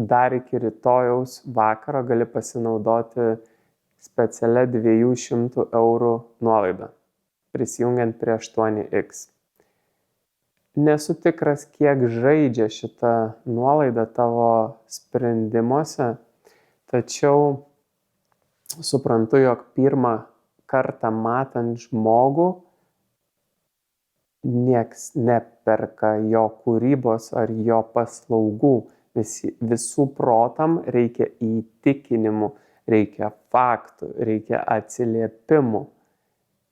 dar iki rytojaus vakaro gali pasinaudoti specialia 200 eurų nuolaida, prisijungiant prie 8X. Nesu tikras, kiek žaidžia šita nuolaida tavo sprendimuose, tačiau suprantu, jog pirmą kartą matant žmogų nieks neperka jo kūrybos ar jo paslaugų. Visų protam reikia įtikinimų, reikia faktų, reikia atsiliepimų,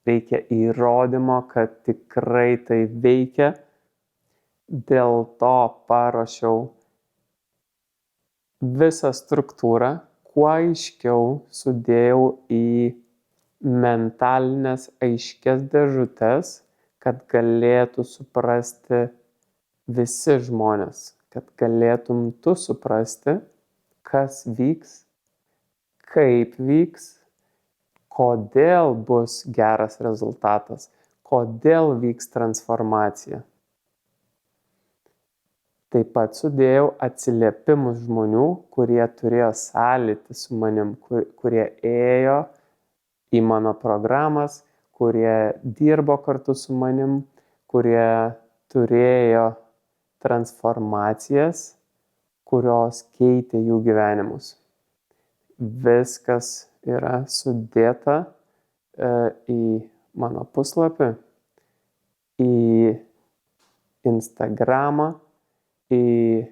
reikia įrodymo, kad tikrai tai veikia. Dėl to paruošiau visą struktūrą, kuo aiškiau sudėjau į mentalinės aiškias dėžutes, kad galėtų suprasti visi žmonės, kad galėtum tu suprasti, kas vyks, kaip vyks, kodėl bus geras rezultatas, kodėl vyks transformacija. Taip pat sudėjau atsiliepimus žmonių, kurie turėjo sąlytį su manim, kurie ėjo į mano programas, kurie dirbo kartu su manim, kurie turėjo transformacijas, kurios keitė jų gyvenimus. Viskas yra sudėta į mano puslapį, į Instagramą, į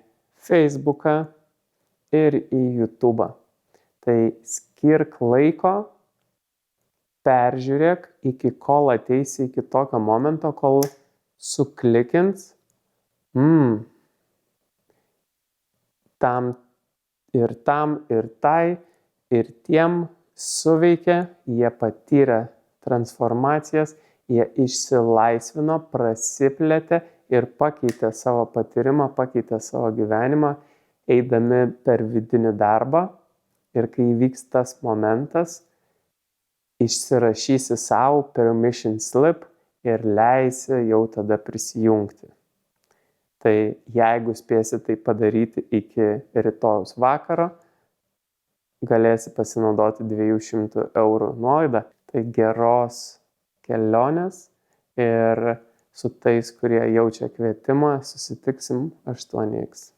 Facebooką ir į YouTube'ą. Tai skirk laiko, peržiūrėk, iki kol ateisi iki tokio momento, kol suklikins. Tam ir tai, ir tiem suveikė, jie patyrė transformacijas, jie išsilaisvino, prasiplėtė ir pakeitė savo patyrimą, pakeitė savo gyvenimą, eidami per vidinį darbą. Ir kai įvyks tas momentas, išsirašysi savo permission slip ir leisi jau tada prisijungti. Tai jeigu spėsi tai padaryti iki rytojaus vakaro, galėsi pasinaudoti 200 eurų nuolaidą. Tai geros kelionės ir su tais, kurie jaučia kvietimą, susitiksim 8X.